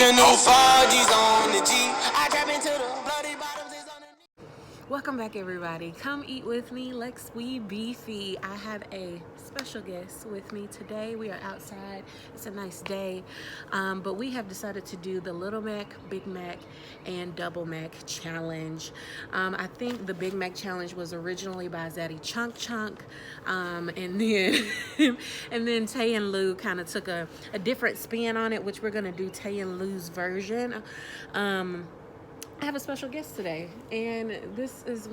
original 4G's on the G. I trap into the bloody bottoms is on the knee. Welcome back, everybody. Come eat with me. Let's we beefy. I have a special guest with me today. We are outside. It's a nice day, but we have decided to do the Little Mac, Big Mac, and Double Mac challenge. I think the Big Mac challenge was originally by Zaddy Chunk Chunk, and then and then Tay and Lou kind of took a different spin on it, which we're gonna do Tay and Lou's version. I have a special guest today, and this is a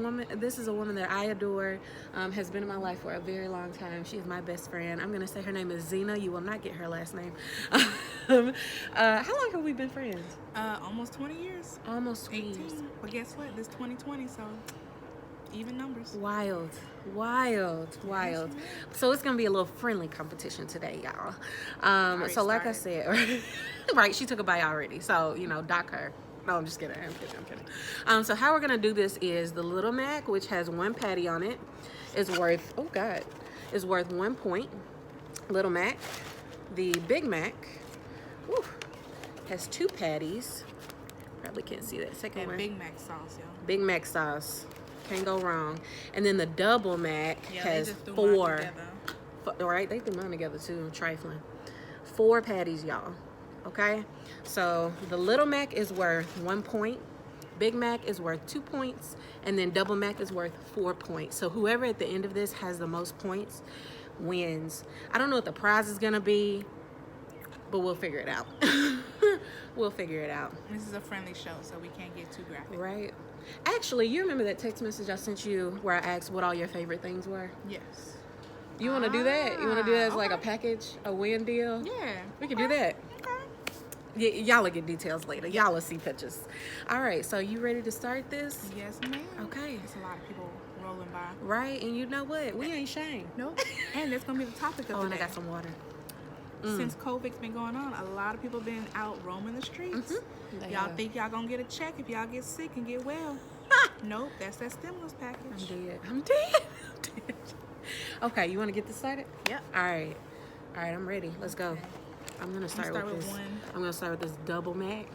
woman that I adore, has been in my life for a very long time. She is my best friend. I'm going to say her name is Zena. You will not get her last name. How long have we been friends? Almost 20 years. Almost 20 18. years. But guess what? This 2020, so even numbers. Wild. So it's going to be a little friendly competition today, y'all. So like I said, right, she took a bite already. So, dock her. No, I'm just kidding. I'm kidding. So how we're going to do this is the Little Mac, which has one patty on it, is worth 1 point. Little Mac. The Big Mac, has 2 patties. Probably can't see that second one. Big Mac sauce, y'all. Big Mac sauce. Can't go wrong. And then the Double Mac has 4. Right? They threw mine together too. Trifling. 4 patties, y'all. Okay, so the Little Mac is worth 1 point, Big Mac is worth 2 points, and then Double Mac is worth 4 points. So whoever at the end of this has the most points wins. I don't know what the prize is gonna be, but we'll figure it out. We'll figure it out. This is a friendly show, so we can't get too graphic. Right. Actually, you remember that text message I sent you where I asked what all your favorite things were? Yes. You want to do that? You want to do that as like a package, a win deal? Yeah. We can do that. Y'all will get details later. Y'all will see pictures. All right, so you ready to start this? Yes, ma'am. Okay. There's a lot of people rolling by. Right, and you know what? We ain't shame. Nope. And that's going to be the topic of the and I day. got some water. Since COVID's been going on, a lot of people been out roaming the streets. Y'all think y'all going to get a check if y'all get sick and get well. Nope, that's that stimulus package. I'm dead. Okay, you want to get this started? Yep. All right, I'm ready. Let's go. Okay. I'm going to start with this. one. I'm going to start with this Double Mac.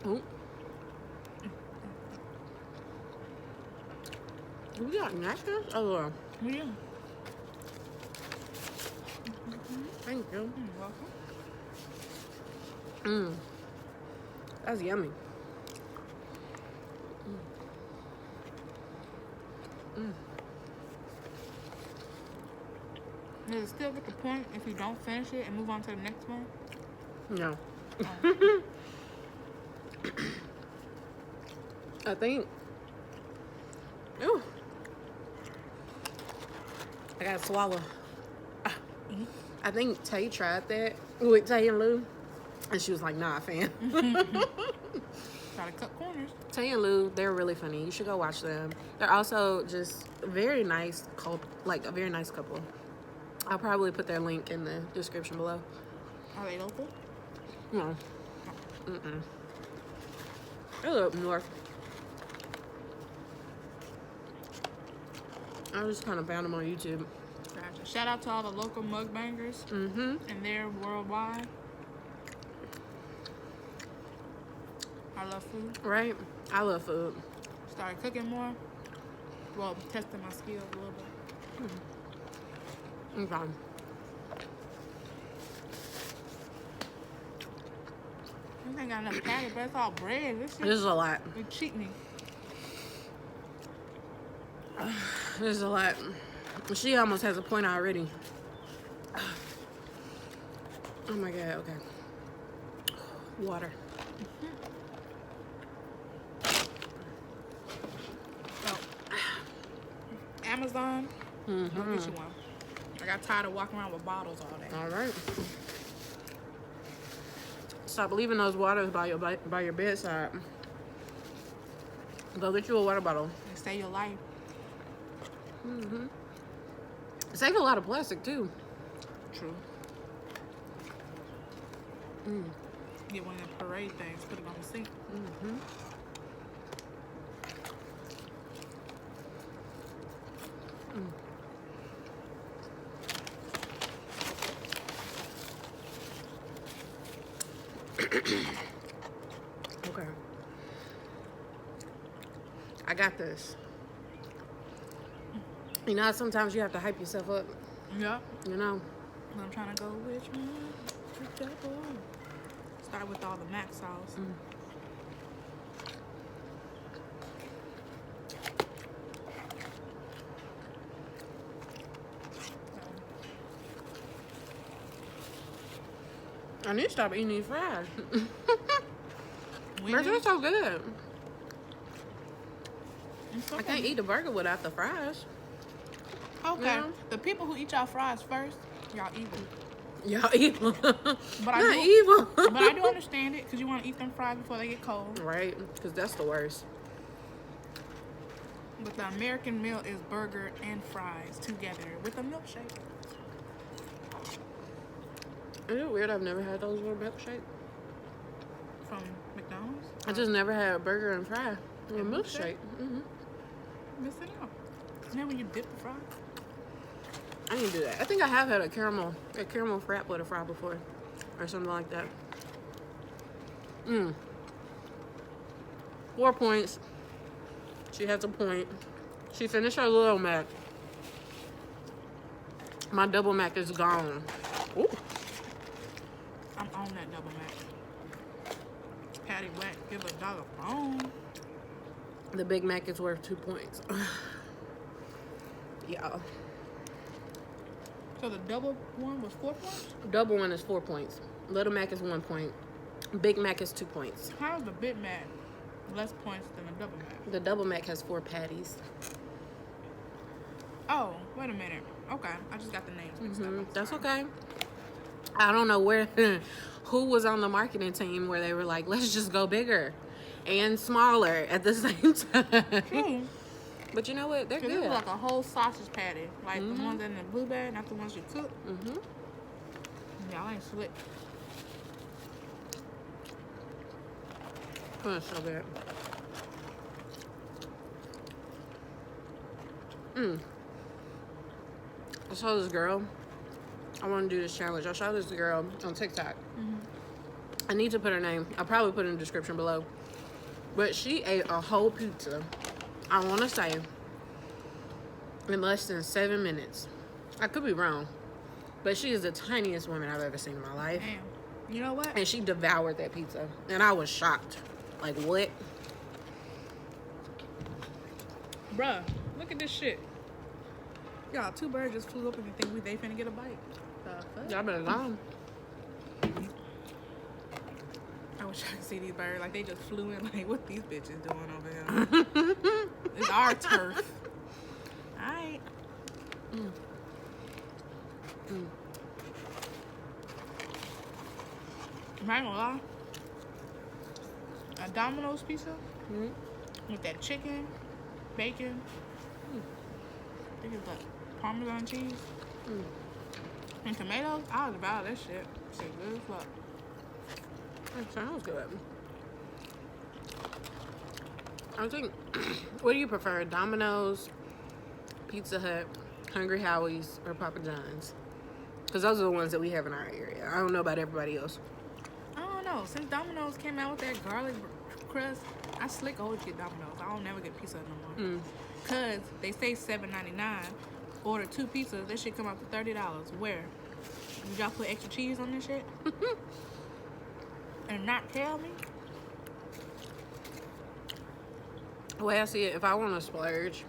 Oh. We got napkins? Oh, Yeah. thank you. Welcome. That's yummy. Does it still get the point if you don't finish it and move on to the next one? No. Oh. I think. Ooh. I gotta swallow. I think Tay tried that with Tay and Lou, and she was like, "Nah, fam." Try to cut corners. Tay and Lou, they're really funny. You should go watch them. They're also just very nice, a very nice couple. I'll probably put their link in the description below. Are they local? No. They're up north. I just kind of found them on YouTube. Gotcha. Shout out to all the local mukbangers. And they're worldwide. I love food. Right? I love food. Started cooking more. Well, testing my skills a little bit. Okay. I ain't got enough patty, but it's all bread. This is a lot. You cheat me. This is a lot. She almost has a point already. Oh my God, okay. Water. Oh. Amazon. Go get you one. I got tired of walking around with bottles all day. All right. Stop leaving those waters by your bedside. Go get you a water bottle. And save your life. Save a lot of plastic too. True. Get one of them parade things, put it on the sink. Okay. I got this. You know how sometimes you have to hype yourself up? Yeah. You know? I'm trying to go which one? The double. Start with all the mac sauce. I need to stop eating these fries. When They're so good. it's I okay. can't eat the burger without the fries. Okay. Yeah. The people who eat y'all fries first, y'all evil. Y'all evil. But I Not do- evil. But I do understand it because you want to eat them fries before they get cold. Right? Because that's the worst. But the American meal is burger and fries together with a milkshake. Is it weird I've never had those little milkshake? From McDonald's? I just never had a burger and fry. A And milkshake. milkshake? Missing out. You know when you dip the fry? I didn't do that. I think I have had a caramel frap with a fry before. Or something like that. 4 points. She has a point. She finished her little mac. My double mac is gone. Ooh. I'm on that double mac. Patty whack, give a dog a bone. The Big Mac is worth 2 points. Yeah. So the double one was 4 points? Double one is 4 points. Little Mac is 1 point. Big Mac is 2 points. How's the Big Mac less points than a double mac? The double Mac has 4 patties. Oh, wait a minute. Okay, I just got the names mixed up. I'm That's sorry. okay. I don't know who was on the marketing team where they were like, let's just go bigger and smaller at the same time. True. But you know what? They're 'Cause good. it was like a whole sausage patty. Like the ones in the blue bag, not the ones you cook. Y'all ain't slick. Oh, it's so good. I saw this girl. I want to do this challenge. I saw this girl on TikTok. I need to put her name. I'll probably put it in the description below. But she ate a whole pizza, I want to say, in less than 7 minutes. I could be wrong. But she is the tiniest woman I've ever seen in my life. Damn. You know what? And she devoured that pizza. And I was shocked. Like, what? Bruh, look at this shit. Y'all, 2 birds just flew up and think they finna get a bite. The fuck? Y'all better go. I wish I could see these birds. Like, they just flew in. Like, what these bitches doing over here? It's our turf. Alright. I'm not gonna lie. A Domino's pizza with that chicken, bacon, I think it's like Parmesan cheese, and tomatoes. I was about that shit. Shit good as fuck. That sounds good. I think, what do you prefer? Domino's, Pizza Hut, Hungry Howie's, or Papa John's? Because those are the ones that we have in our area. I don't know about everybody else. I don't know. Since Domino's came out with that garlic crust, I slick always get Domino's. I don't never get Pizza Hut no more. Cause they say $7.99. Order 2 pizzas, that shit come out to $30. Where? Did y'all put extra cheese on this shit? And not tell me? The way I see it, if I want to splurge,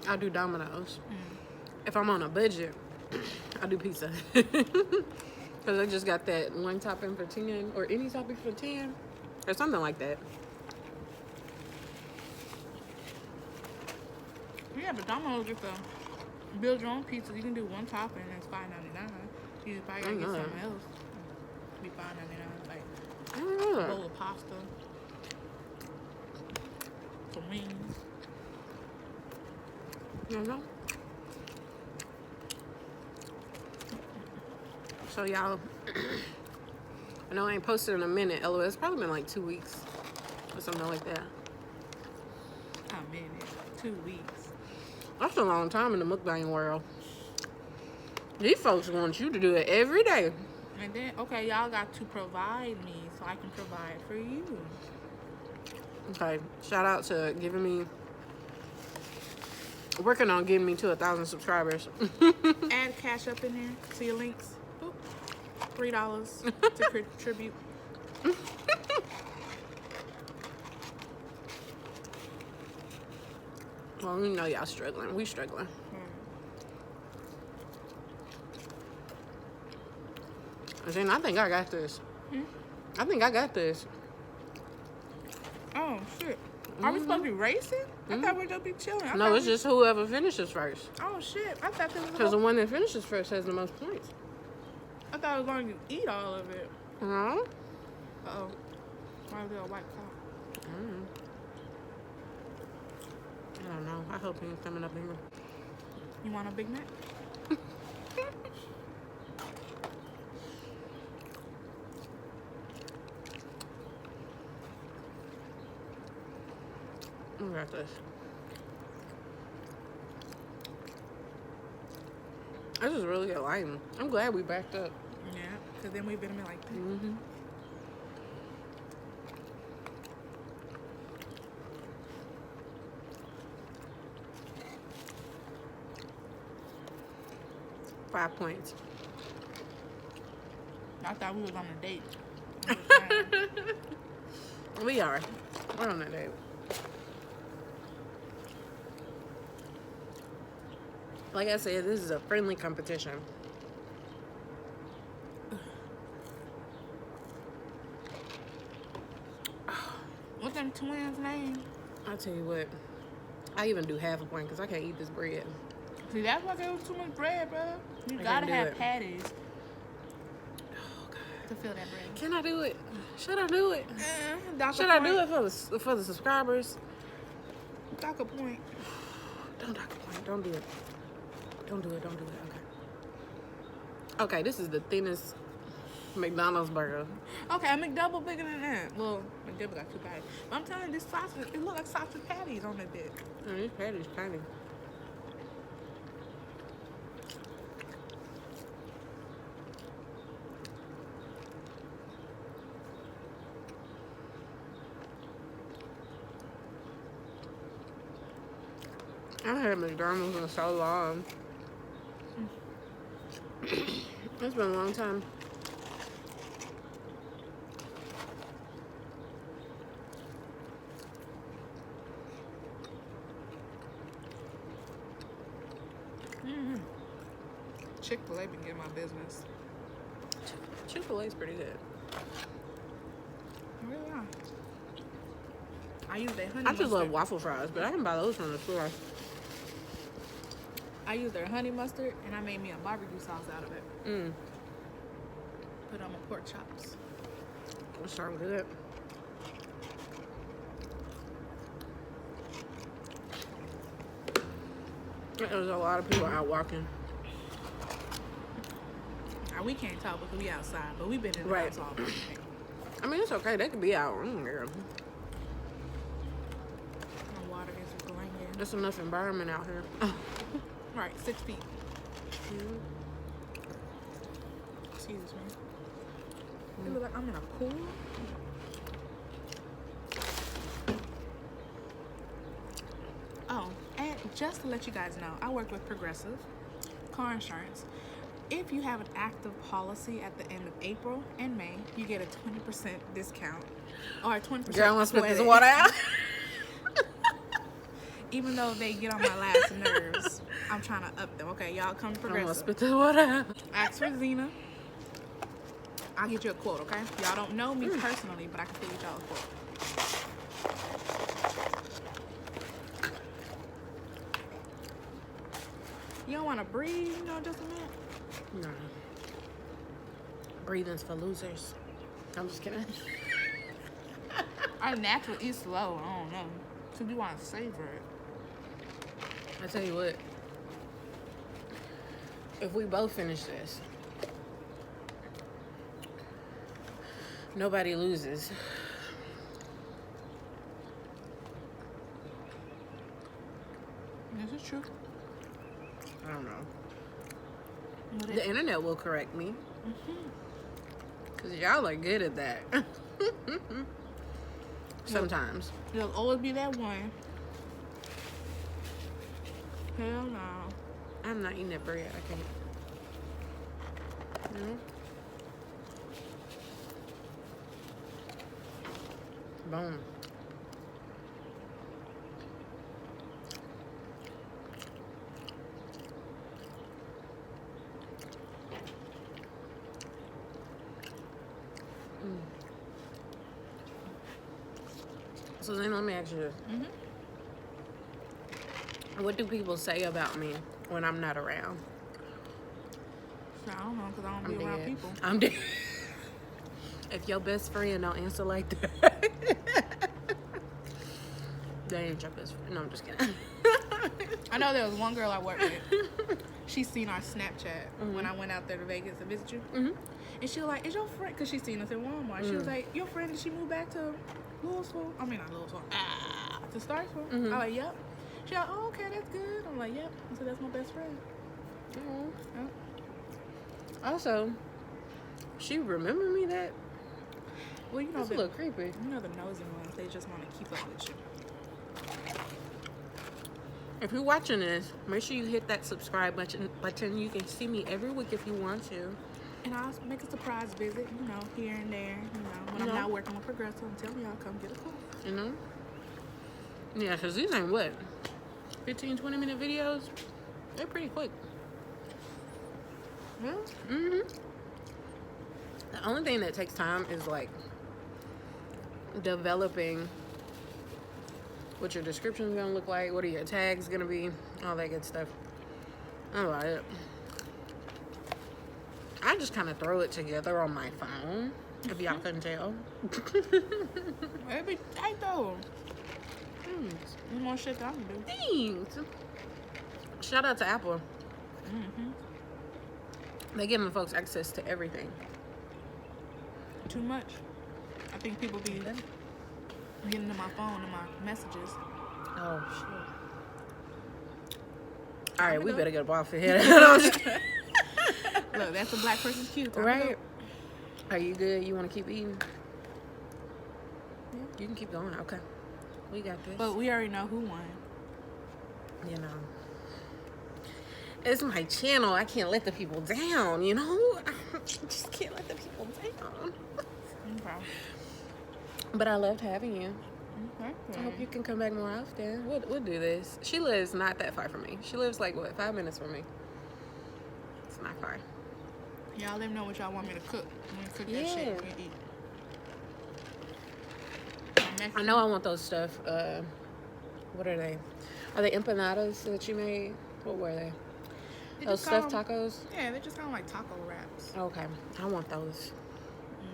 I'll do Domino's. If I'm on a budget, I'll do Pizza. Because I just got that one topping for 10, or any topping for 10, or something like that. Yeah, but Domino's get the build your own pizza. You can do one topping and it's $5.99. You just probably gotta get something else. It'll be $5.99. Like I don't know a that. bowl of pasta, some wings. You know? So y'all, I know I ain't posted in a minute. LOL, it's probably been like 2 weeks or something like that. A minute, 2 weeks. That's a long time in the mukbang world. These folks want you to do it every day. And then, okay, y'all got to provide me so I can provide for you. Okay, shout out to working on getting me to 1,000 subscribers. Add cash up in there to your links. Boop. $3 to contribute. Well, we know y'all struggling. We struggling. And then I think I got this. I think I got this. Oh, shit. Are we supposed to be racing? I thought we were going to be chilling. No, it's just whoever finishes first. Oh, shit. I thought this was Because the one that finishes first has the most points. I thought I was going to eat all of it. No? Uh-oh. My little white cloud. I don't know. I hope he ain't coming up here. You want a Big Mac? I got this. This is really good lighting. I'm glad we backed up. Yeah, because then we've been in like that. Mm-hmm. $5 points. I thought we was on a date. We are. We're on that date. Like I said, this is a friendly competition. What's them twins' name? I'll tell you what. I even do half a point because I can't eat this bread. See, that's why there was too much bread, bro. You I gotta can't do have it. patties Oh, God. to fill that bread. Can I do it? Should I do it? Dock Should a I point. do it for the subscribers? Dock a point. Don't dock a point. Don't do it. Don't do it. Don't do it. Okay. Okay, this is the thinnest McDonald's burger. Okay, a McDouble bigger than that. Well, McDouble got 2 patties. But I'm telling you, this sausage, it look like sausage patties on that bit. Oh, this patty's tiny. I haven't had McDonald's in so long. It's been a long time. Chick-fil-A been getting my business. Chick-fil-A's pretty good. Really are. I use their honey I just mustard. love waffle fries, but I can buy those from the store. I use their honey mustard, and I made me a barbecue sauce out of it. Put on my pork chops. That sounds good. There's a lot of people out walking. Now, we can't talk because we outside, but we've been in the Right. house all day. I mean, it's okay. They could be out. My water is going in. There's enough environment out here. Right, 6 feet. Excuse me. It look like I'm in a pool. Oh, and just to let you guys know, I work with Progressive Car Insurance. If you have an active policy at the end of April and May, you get a 20% discount or a 20% Girl, let's spit this credit. water out. Even though they get on my last nerves, I'm trying to up them. Okay, y'all come I'm gonna Progressive. spit this water out. Ask for Zena. I'll get you a quote, okay? Y'all don't know me personally, but I can get y'all a quote. You don't want to breathe, you know, just a minute? No. Breathing's for losers. I'm just kidding. Our natural is slow. I don't know. So you want to savor it. I tell you what. If we both finish this, nobody loses. This is true. I don't know. What The internet will correct me. Because y'all are good at that. Sometimes. There'll always be that one. Hell no. I'm not eating that bread. I can't. No. Boom. So then let me ask you this. What do people say about me when I'm not around? So I don't know, because I don't I'm be around dead. people. I'm dead. If your best friend don't answer like that, they ain't your best friend. No, I'm just kidding. I know there was one girl I worked with. She seen our Snapchat when I went out there to Vegas to visit you. And she was like, is your friend, because she seen us in Walmart. She was like, your friend, did she move back to Louisville? I mean, not Louisville. To Starkville? I was like, yep. She like, oh, okay, that's good. I'm like, yep. I said, that's my best friend. Yep. Also, she remember me that? Well, you know, That's a little creepy. you know the nosy ones, they just want to keep up with you. If you're watching this, make sure you hit that subscribe button. You can see me every week if you want to. And I'll make a surprise visit, you know, here and there. You know, when I'm not working with Progressive, I'm telling y'all, come get a call. You know? Yeah, because these ain't what? 15, 20-minute videos? They're pretty quick. Well, The only thing that takes time is like developing what your description is gonna look like, what are your tags gonna be, all that good stuff. That's about it. I just kind of throw it together on my phone, if y'all couldn't tell. every day though. There's more shit that I can do. Thanks. Shout out to Apple. They giving folks access to everything. Too much. I think people be getting to my phone and my messages. Oh shit. All right, we go. better get off of here. No, I'm just kidding. Look, that's a black person's cue. Time to Right? go. Are you good? You want to keep eating? You can keep going. Okay. We got this. But we already know who won. You know. It's my channel. I can't let the people down, you know? I just can't let the people down. Okay. But I loved having you. Okay. I hope you can come back more often. We'll do this. She lives not that far from me. She lives like, what, 5 minutes from me? It's not far. Y'all let me know what y'all want me to cook. I'm gonna cook that Yeah. shit we eat. I know I want those stuff. What are they? Are they empanadas that you made? What were they? Those stuffed tacos? Yeah, they just sound like taco wraps. Okay. I want those.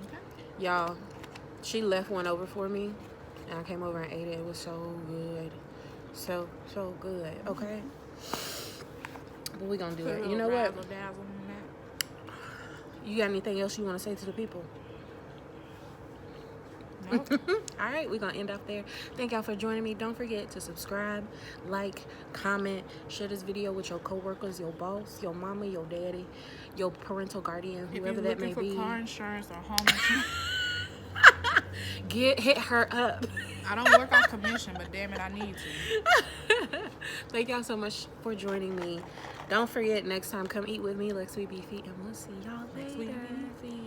Okay. Y'all, she left one over for me, and I came over and ate it. It was so good. So good. Okay? But we gonna do Put a it. little You know what? razzle dazzle in that. You got anything else you want to say to the people? Nope. All right, we're gonna end off there. Thank y'all for joining me. Don't forget to subscribe, like, comment, share this video with your coworkers, your boss, your mama, your daddy, your parental guardian, whoever that may If you're looking be. for car insurance or home insurance, Hit her up. I don't work on commission, but damn it, I need to. Thank y'all so much for joining me. Don't forget, next time, come eat with me. Let's be beefy, and we'll see y'all later. Let's be beefy.